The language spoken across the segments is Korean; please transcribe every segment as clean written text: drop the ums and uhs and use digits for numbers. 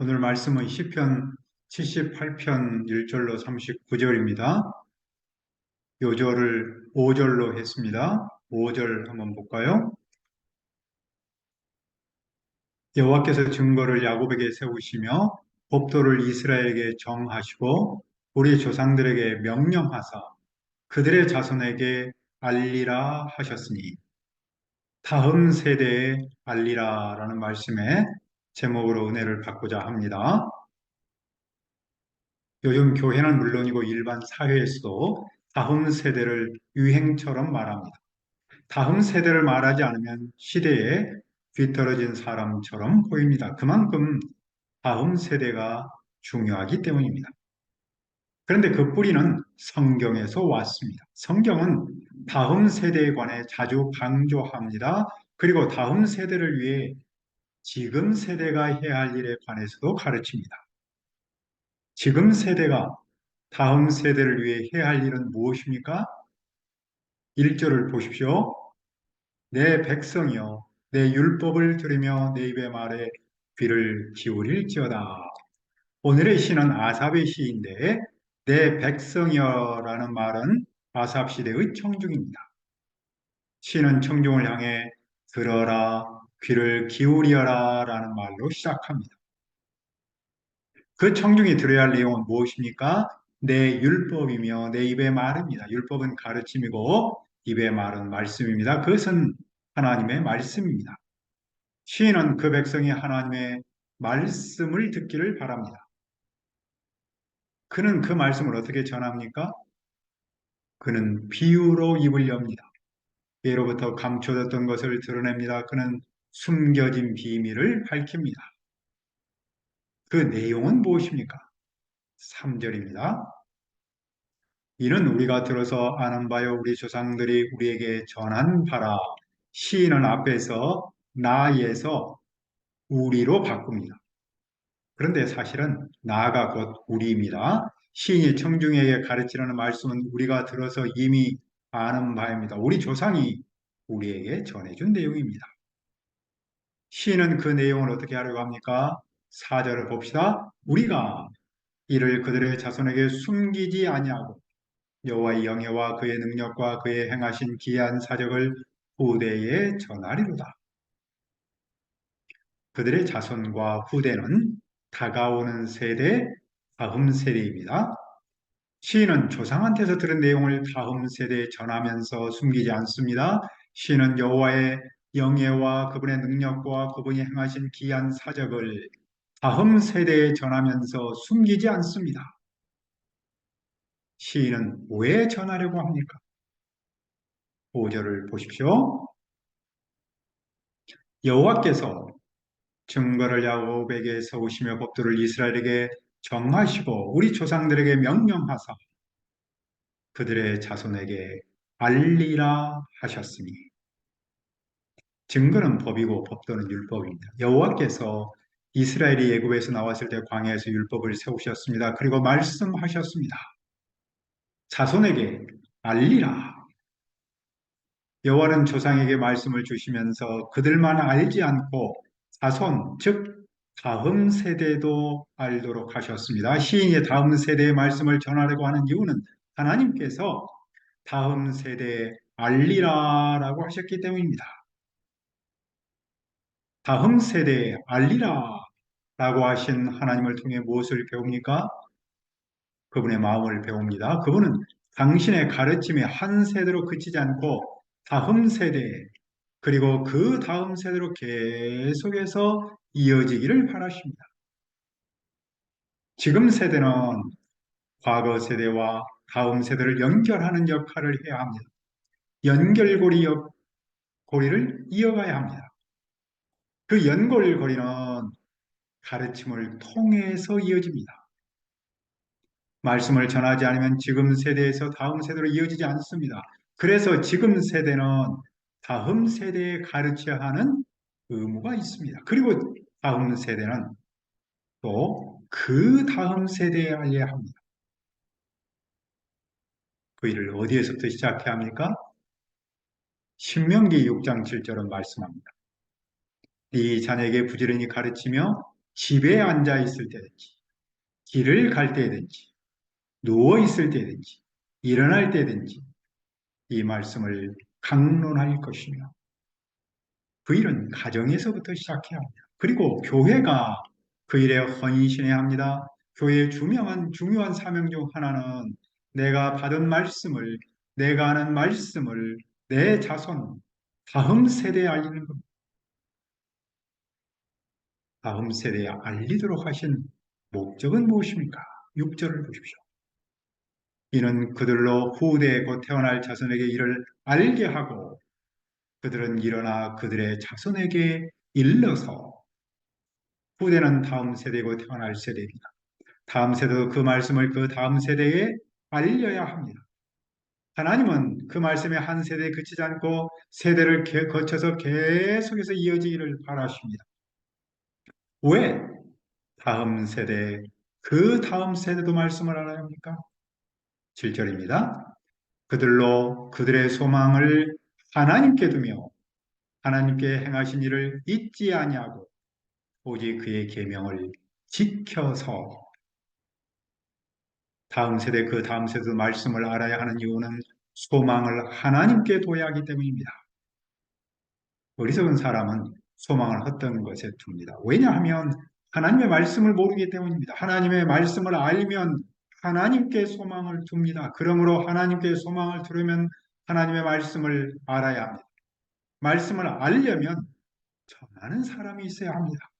오늘 말씀은 시편 78편 1절로 39절입니다. 요절을 5절로 했습니다. 5절 한번 볼까요? 여호와께서 증거를 야곱에게 세우시며 법도를 이스라엘에게 정하시고 우리 조상들에게 명령하사 그들의 자손에게 알리라 하셨으니 다음 세대에 알리라라는 말씀에 제목으로 은혜를 받고자 합니다. 요즘 교회는 물론이고 일반 사회에서도 다음 세대를 유행처럼 말합니다. 다음 세대를 말하지 않으면 시대에 뒤떨어진 사람처럼 보입니다. 그만큼 다음 세대가 중요하기 때문입니다. 그런데 그 뿌리는 성경에서 왔습니다. 성경은 다음 세대에 관해 자주 강조합니다. 그리고 다음 세대를 위해 지금 세대가 해야 할 일에 관해서도 가르칩니다. 지금 세대가 다음 세대를 위해 해야 할 일은 무엇입니까? 1절을 보십시오. 내 백성이여 내 율법을 들으며 내 입의 말에 귀를 기울일지어다. 오늘의 시는 아삽의 시인데 내 백성이여라는 말은 아삽 시대의 청중입니다. 시는 청중을 향해 들어라 귀를 기울여라 라는 말로 시작합니다. 그 청중이 들어야 할 내용은 무엇입니까? 내 율법이며 내 입의 말입니다. 율법은 가르침이고 입의 말은 말씀입니다. 그것은 하나님의 말씀입니다. 시인은 그 백성이 하나님의 말씀을 듣기를 바랍니다. 그는 그 말씀을 어떻게 전합니까? 그는 비유로 입을 엽니다. 예로부터 감춰졌던 것을 드러냅니다. 그는 숨겨진 비밀을 밝힙니다. 그 내용은 무엇입니까? 3절입니다. 이는 우리가 들어서 아는 바요 우리 조상들이 우리에게 전한 바라. 시인은 앞에서 나에서 우리로 바꿉니다. 그런데 사실은 나가 곧 우리입니다. 시인이 청중에게 가르치려는 말씀은 우리가 들어서 이미 아는 바입니다. 우리 조상이 우리에게 전해준 내용입니다. 시인은 그 내용을 어떻게 하려고 합니까? 4절을 봅시다. 우리가 이를 그들의 자손에게 숨기지 아니하고 여호와의 영예와 그의 능력과 그의 행하신 기이한 사적을 후대에 전하리로다. 그들의 자손과 후대는 다가오는 세대, 다음 세대입니다. 시인은 조상한테서 들은 내용을 다음 세대에 전하면서 숨기지 않습니다. 시인은 여호와의 영예와 그분의 능력과 그분이 행하신 기이한 사적을 다음 세대에 전하면서 숨기지 않습니다. 시인은 왜 전하려고 합니까? 5절을 보십시오. 여호와께서 증거를 야곱에게 세우시며 법도를 이스라엘에게 정하시고 우리 조상들에게 명령하사 그들의 자손에게 알리라 하셨으니 증거는 법이고 법도는 율법입니다. 여호와께서 이스라엘이 애굽에서 나왔을 때 광야에서 율법을 세우셨습니다. 그리고 말씀하셨습니다. 자손에게 알리라. 여호와는 조상에게 말씀을 주시면서 그들만 알지 않고 자손, 즉 다음 세대도 알도록 하셨습니다. 시인이 다음 세대의 말씀을 전하려고 하는 이유는 하나님께서 다음 세대에 알리라라고 하셨기 때문입니다. 다음 세대에 알리라라고 하신 하나님을 통해 무엇을 배웁니까? 그분의 마음을 배웁니다. 그분은 당신의 가르침이 한 세대로 그치지 않고 다음 세대 그리고 그 다음 세대로 계속해서 이어지기를 바라십니다. 지금 세대는 과거 세대와 다음 세대를 연결하는 역할을 해야 합니다. 연결고리 고리를 이어가야 합니다. 그 연결고리는 가르침을 통해서 이어집니다. 말씀을 전하지 않으면 지금 세대에서 다음 세대로 이어지지 않습니다. 그래서 지금 세대는 다음 세대에 가르쳐야 하는 의무가 있습니다. 그리고 다음 세대는 또 그 다음 세대에 알려야 합니다. 그 일을 어디에서부터 시작해야 합니까? 신명기 6장 7절은 말씀합니다. 네 자녀에게 부지런히 가르치며 집에 앉아 있을 때든지, 길을 갈 때든지, 누워 있을 때든지, 일어날 때든지 이 말씀을 강론할 것이며 그 일은 가정에서부터 시작해야 합니다. 그리고 교회가 그 일에 헌신해야 합니다. 교회의 중요한 사명 중 하나는 내가 받은 말씀을, 내가 아는 말씀을 내 자손, 다음 세대에 알리는 겁니다. 다음 세대에 알리도록 하신 목적은 무엇입니까? 6절을 보십시오. 이는 그들로 후대에 곧 태어날 자손에게 이를 알게 하고 그들은 일어나 그들의 자손에게 일러서 후대는 다음 세대고 태어날 세대입니다. 다음 세대도 그 말씀을 그 다음 세대에 알려야 합니다. 하나님은 그 말씀의 한 세대에 그치지 않고 세대를 거쳐서 계속해서 이어지기를 바라십니다. 왜 다음 세대, 그 다음 세대도 말씀을 알아야 합니까? 7절입니다. 그들로 그들의 소망을 하나님께 두며 하나님께 행하신 일을 잊지 아니하고 오직 그의 계명을 지켜서 다음 세대 그 다음 세대도 말씀을 알아야 하는 이유는 소망을 하나님께 둬야 하기 때문입니다. 어리석은 사람은 소망을 헛된 것에 둡니다. 왜냐하면 하나님의 말씀을 모르기 때문입니다. 하나님의 말씀을 알면 하나님께 소망을 둡니다. 그러므로 하나님께 소망을 두려면 하나님의 말씀을 알아야 합니다. 말씀을 알려면 전하는 사람이 있어야 합니다.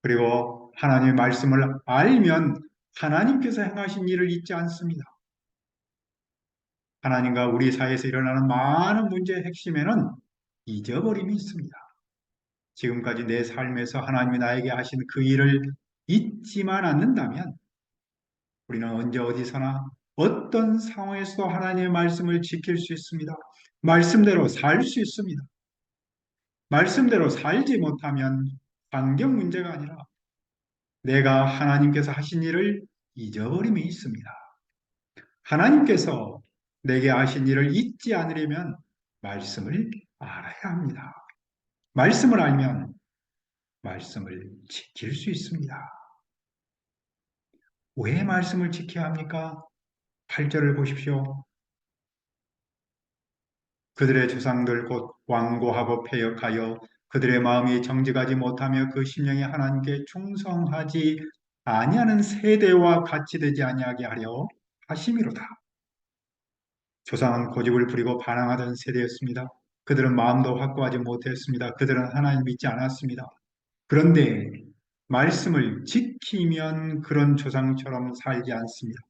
그리고 하나님의 말씀을 알면 하나님께서 행하신 일을 잊지 않습니다. 하나님과 우리 사이에서 일어나는 많은 문제의 핵심에는 잊어버림이 있습니다. 지금까지 내 삶에서 하나님이 나에게 하신 그 일을 잊지만 않는다면 우리는 언제 어디서나 어떤 상황에서도 하나님의 말씀을 지킬 수 있습니다. 말씀대로 살 수 있습니다. 말씀대로 살지 못하면 환경 문제가 아니라 내가 하나님께서 하신 일을 잊어버림이 있습니다. 하나님께서 내게 하신 일을 잊지 않으려면 말씀을 알아야 합니다. 말씀을 알면 말씀을 지킬 수 있습니다. 왜 말씀을 지켜야 합니까? 8절을 보십시오. 그들의 조상들 곧 완고하고 패역하여 그들의 마음이 정직하지 못하며 그 심령이 하나님께 충성하지 아니하는 세대와 같이 되지 아니하게 하려 하심이로다. 조상은 고집을 부리고 반항하던 세대였습니다. 그들은 마음도 확고하지 못했습니다. 그들은 하나님 믿지 않았습니다. 그런데 말씀을 지키면 그런 조상처럼 살지 않습니다.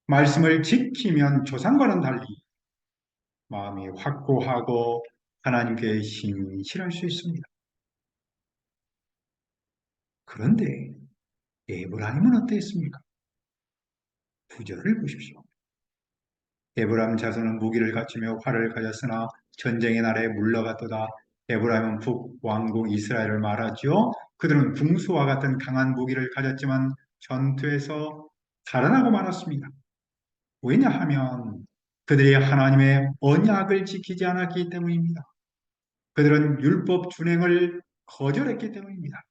말씀을 지키면 조상과는 달리 마음이 확고하고 하나님께 신실할 수 있습니다. 그런데 에브라임은 어땠습니까? 구절을 보십시오. 에브라임 자손은 무기를 갖추며 활을 가졌으나 전쟁의 날에 물러갔도다. 에브라임은 북왕국 이스라엘을 말하지요. 그들은 궁수와 같은 강한 무기를 가졌지만 전투에서 살아나고 말았습니다. 왜냐하면 그들이 하나님의 언약을 지키지 않았기 때문입니다. 그들은 율법 준행을 거절했기 때문입니다.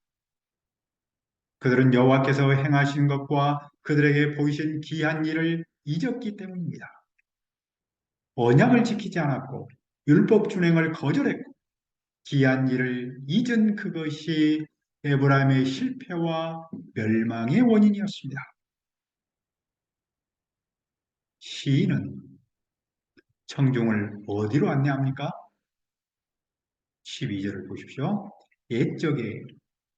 그들은 여호와께서 행하신 것과 그들에게 보이신 귀한 일을 잊었기 때문입니다. 언약을 지키지 않았고 율법 준행을 거절했고 귀한 일을 잊은 그것이 에브라임의 실패와 멸망의 원인이었습니다. 시인은 청중을 어디로 안내합니까? 12절을 보십시오. 옛적에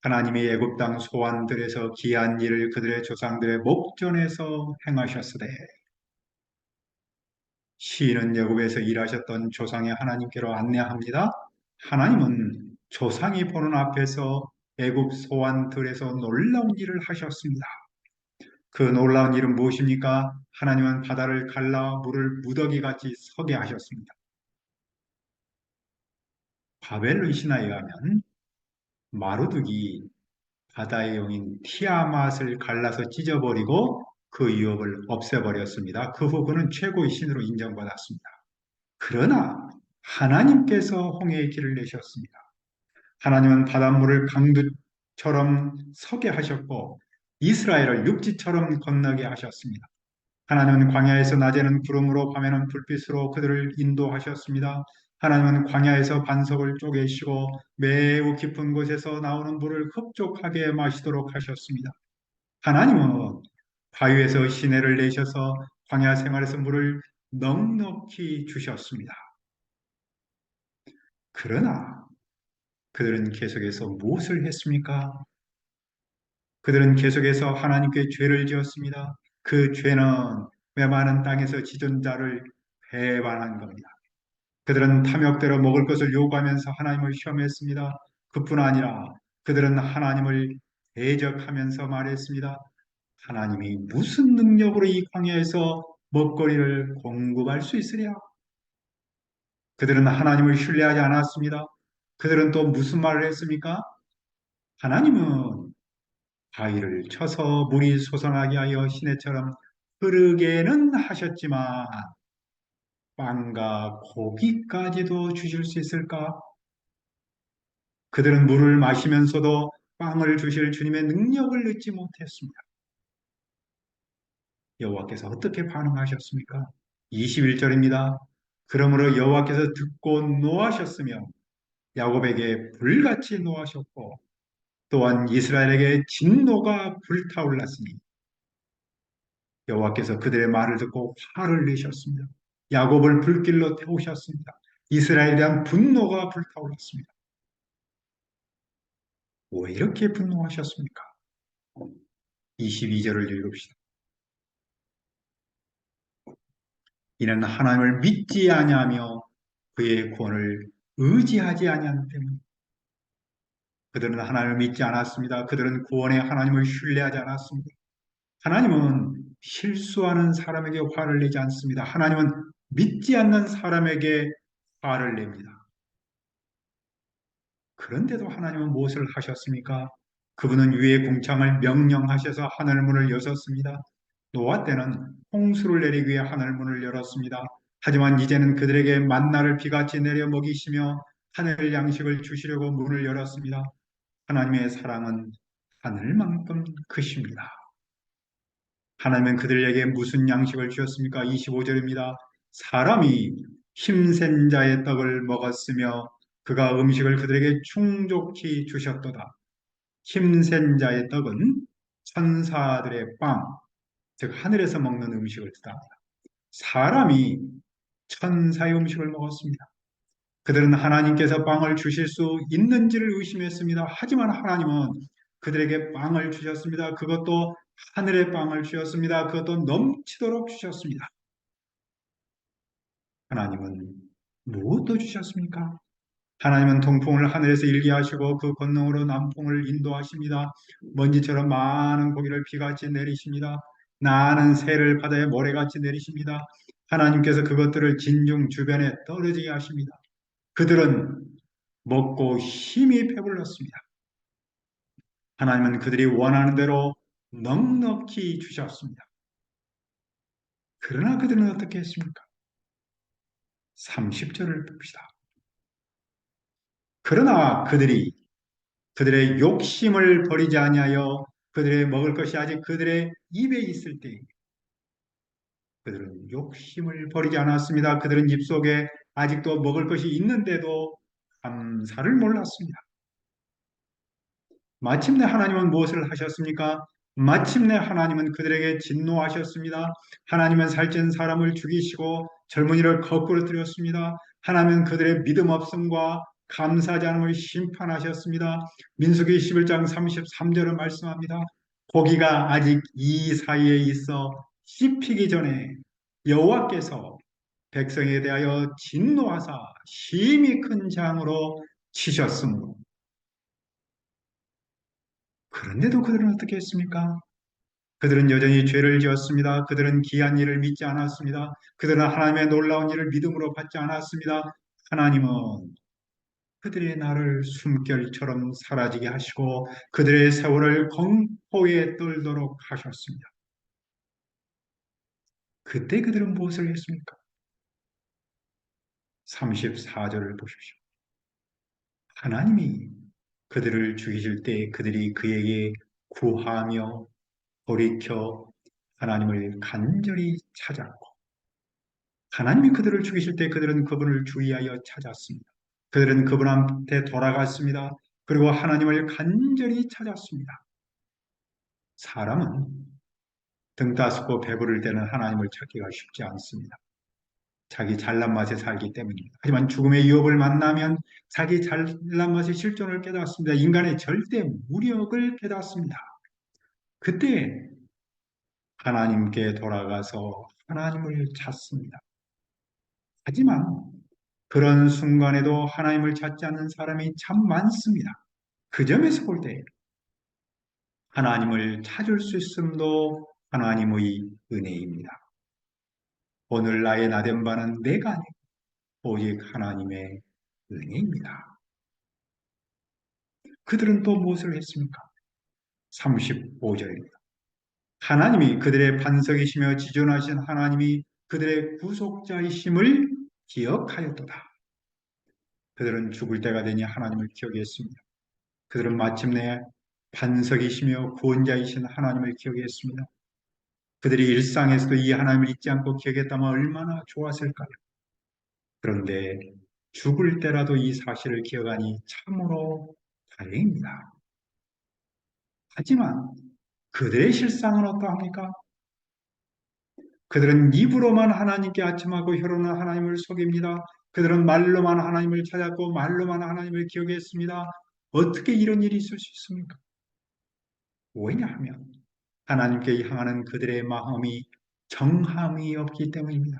하나님의 애굽 땅 소환들에서 귀한 일을 그들의 조상들의 목전에서 행하셨으되 시인은 애굽에서 일하셨던 조상의 하나님께로 안내합니다. 하나님은 조상이 보는 앞에서 애굽 소환들에서 놀라운 일을 하셨습니다. 그 놀라운 일은 무엇입니까? 하나님은 바다를 갈라 물을 무더기같이 서게 하셨습니다. 바벨론 신화에 의하면 마루둑이 바다의 용인 티아맛을 갈라서 찢어버리고 그 유업을 없애버렸습니다. 그 후 그는 최고의 신으로 인정받았습니다. 그러나 하나님께서 홍해의 길을 내셨습니다. 하나님은 바닷물을 강두처럼 서게 하셨고 이스라엘을 육지처럼 건너게 하셨습니다. 하나님은 광야에서 낮에는 구름으로 밤에는 불빛으로 그들을 인도하셨습니다. 하나님은 광야에서 반석을 쪼개시고 매우 깊은 곳에서 나오는 물을 흡족하게 마시도록 하셨습니다. 하나님은 바위에서 시내를 내셔서 광야 생활에서 물을 넉넉히 주셨습니다. 그러나 그들은 계속해서 무엇을 했습니까? 그들은 계속해서 하나님께 죄를 지었습니다. 그 죄는 메마른 땅에서 짖은 자를 배반한 겁니다. 그들은 탐욕대로 먹을 것을 요구하면서 하나님을 시험했습니다. 그뿐 아니라 그들은 하나님을 대적하면서 말했습니다. 하나님이 무슨 능력으로 이 광야에서 먹거리를 공급할 수 있으랴? 그들은 하나님을 신뢰하지 않았습니다. 그들은 또 무슨 말을 했습니까? 하나님은 바위를 쳐서 물이 솟아나게 하여 시내처럼 흐르게는 하셨지만 빵과 고기까지도 주실 수 있을까? 그들은 물을 마시면서도 빵을 주실 주님의 능력을 잊지 못했습니다. 여호와께서 어떻게 반응하셨습니까? 21절입니다. 그러므로 여호와께서 듣고 노하셨으며 야곱에게 불같이 노하셨고 또한 이스라엘에게 진노가 불타올랐으니 여호와께서 그들의 말을 듣고 화를 내셨습니다. 야곱을 불길로 태우셨습니다. 이스라엘에 대한 분노가 불타올랐습니다. 왜 이렇게 분노하셨습니까? 22절을 읽읍시다. 이는 하나님을 믿지 아니하며 그의 구원을 의지하지 아니한 때문에 그들은 하나님을 믿지 않았습니다. 그들은 구원의 하나님을 신뢰하지 않았습니다. 하나님은 실수하는 사람에게 화를 내지 않습니다. 하나님은 믿지 않는 사람에게 화를 냅니다. 그런데도 하나님은 무엇을 하셨습니까? 그분은 위의 궁창을 명령하셔서 하늘문을 여셨습니다. 노아 때는 홍수를 내리기 위해 하늘문을 열었습니다. 하지만 이제는 그들에게 만나를 비같이 내려 먹이시며 하늘 양식을 주시려고 문을 열었습니다. 하나님의 사랑은 하늘만큼 크십니다. 하나님은 그들에게 무슨 양식을 주셨습니까? 25절입니다. 사람이 힘센 자의 떡을 먹었으며 그가 음식을 그들에게 충족히 주셨도다. 힘센 자의 떡은 천사들의 빵, 즉 하늘에서 먹는 음식을 뜻합니다. 사람이 천사의 음식을 먹었습니다. 그들은 하나님께서 빵을 주실 수 있는지를 의심했습니다. 하지만 하나님은 그들에게 빵을 주셨습니다. 그것도 하늘의 빵을 주셨습니다. 그것도 넘치도록 주셨습니다. 하나님은 무엇도 주셨습니까? 하나님은 동풍을 하늘에서 일게 하시고 그 건너으로 남풍을 인도하십니다. 먼지처럼 많은 고기를 비같이 내리십니다. 나는 새를 바다에 모래같이 내리십니다. 하나님께서 그것들을 진중 주변에 떨어지게 하십니다. 그들은 먹고 힘이 배불렀습니다. 하나님은 그들이 원하는 대로 넉넉히 주셨습니다. 그러나 그들은 어떻게 했습니까? 30절을 봅시다. 그러나 그들이 그들의 욕심을 버리지 아니하여 그들의 먹을 것이 아직 그들의 입에 있을 때 그들은 욕심을 버리지 않았습니다. 그들은 입속에 아직도 먹을 것이 있는데도 감사를 몰랐습니다. 마침내 하나님은 무엇을 하셨습니까? 마침내 하나님은 그들에게 진노하셨습니다. 하나님은 살찐 사람을 죽이시고 젊은이를 거꾸로 들였습니다. 하나님은 그들의 믿음 없음과 감사하지 않음을 심판하셨습니다. 민수기 11장 33절은 말씀합니다. 고기가 아직 이 사이에 있어 씹히기 전에 여호와께서 백성에 대하여 진노하사 심히 큰 장으로 치셨으므로 그런데도 그들은 어떻게 했습니까? 그들은 여전히 죄를 지었습니다. 그들은 기한 일을 믿지 않았습니다. 그들은 하나님의 놀라운 일을 믿음으로 받지 않았습니다. 하나님은 그들의 날을 숨결처럼 사라지게 하시고 그들의 세월을 공포에 떨도록 하셨습니다. 그때 그들은 무엇을 했습니까? 34절을 보십시오. 하나님이 그들을 죽이실 때 그들이 그에게 구하며 돌이켜 하나님을 간절히 찾았고, 하나님이 그들을 죽이실 때 그들은 그분을 주의하여 찾았습니다. 그들은 그분한테 돌아갔습니다. 그리고 하나님을 간절히 찾았습니다. 사람은 등 따스고 배부를 때는 하나님을 찾기가 쉽지 않습니다. 자기 잘난 맛에 살기 때문입니다. 하지만 죽음의 위협을 만나면 자기 잘난 맛의 실존을 깨닫습니다. 인간의 절대 무력을 깨닫습니다. 그때 하나님께 돌아가서 하나님을 찾습니다. 하지만 그런 순간에도 하나님을 찾지 않는 사람이 참 많습니다. 그 점에서 볼 때 하나님을 찾을 수 있음도 하나님의 은혜입니다. 오늘 나의 나된 바는 내가 아니고 오직 하나님의 은혜입니다. 그들은 또 무엇을 했습니까? 35절입니다. 하나님이 그들의 반석이시며 지존하신 하나님이 그들의 구속자이심을 기억하였도다. 그들은 죽을 때가 되니 하나님을 기억했습니다. 그들은 마침내 반석이시며 구원자이신 하나님을 기억했습니다. 그들이 일상에서도 이 하나님을 잊지 않고 기억했다면 얼마나 좋았을까요? 그런데 죽을 때라도 이 사실을 기억하니 참으로 다행입니다. 하지만 그들의 실상은 어떠합니까? 그들은 입으로만 하나님께 아첨하고 혀로는 하나님을 속입니다. 그들은 말로만 하나님을 찾았고 말로만 하나님을 기억했습니다. 어떻게 이런 일이 있을 수 있습니까? 왜냐하면 하나님께 향하는 그들의 마음이 정함이 없기 때문입니다.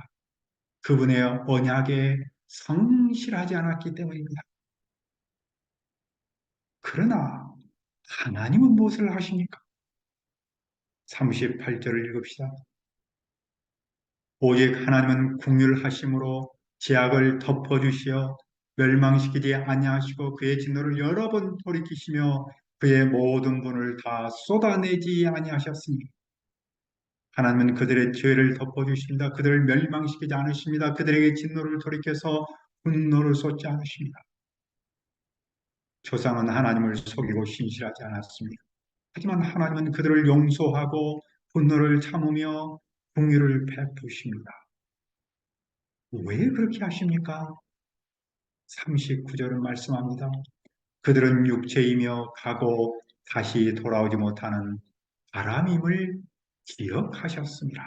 그분의 언약에 성실하지 않았기 때문입니다. 그러나 하나님은 무엇을 하십니까? 38절을 읽읍시다. 오직 하나님은 긍휼하심으로 죄악을 덮어주시어 멸망시키지 아니하시고 그의 진노를 여러 번 돌이키시며 그의 모든 분을 다 쏟아내지 아니하셨으니 하나님은 그들의 죄를 덮어주십니다. 그들을 멸망시키지 않으십니다. 그들에게 진노를 돌이켜서 분노를 쏟지 않으십니다. 조상은 하나님을 속이고 신실하지 않았습니다. 하지만 하나님은 그들을 용서하고 분노를 참으며 긍휼을 베푸십니다. 왜 그렇게 하십니까? 39절은 말씀합니다. 그들은 육체이며 가고 다시 돌아오지 못하는 바람임을 기억하셨습니다.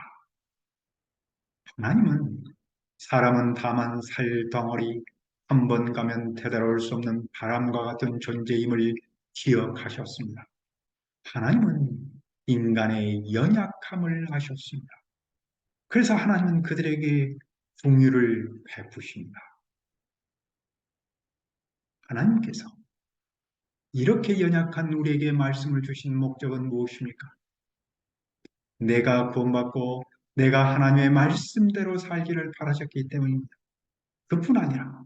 하나님은 사람은 다만 살덩어리 한 번 가면 되돌아올 수 없는 바람과 같은 존재임을 기억하셨습니다. 하나님은 인간의 연약함을 아셨습니다. 그래서 하나님은 그들에게 긍휼을 베푸십니다. 하나님께서 이렇게 연약한 우리에게 말씀을 주신 목적은 무엇입니까? 내가 구원받고 내가 하나님의 말씀대로 살기를 바라셨기 때문입니다. 그뿐 아니라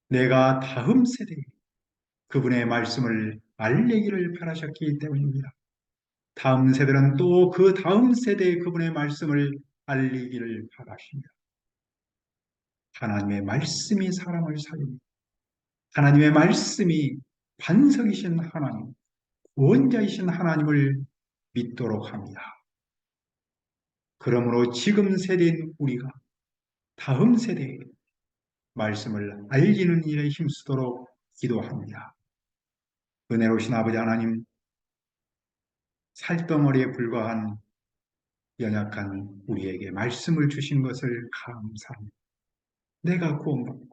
내가 다음 세대에 그분의 말씀을 알리기를 바라셨기 때문입니다. 다음 세대는 또 그 다음 세대에 그분의 말씀을 알리기를 바라십니다. 하나님의 말씀이 사람을 살립니다. 하나님의 말씀이 반석이신 하나님, 구원자이신 하나님을 믿도록 합니다. 그러므로 지금 세대인 우리가 다음 세대에 말씀을 알리는 일에 힘쓰도록 기도합니다. 은혜로우신 아버지 하나님, 살덩어리에 불과한 연약한 우리에게 말씀을 주신 것을 감사합니다. 내가 구원받고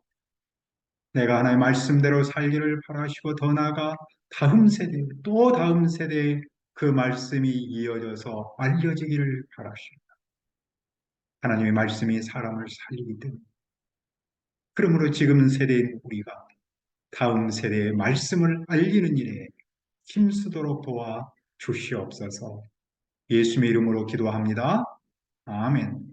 내가 하나님의 말씀대로 살기를 바라시고 더 나아가 다음 세대, 또 다음 세대에 그 말씀이 이어져서 알려지기를 바라십니다. 하나님의 말씀이 사람을 살리기 때문에 그러므로 지금 세대인 우리가 다음 세대의 말씀을 알리는 일에 힘쓰도록 도와 주시옵소서. 예수님의 이름으로 기도합니다. 아멘.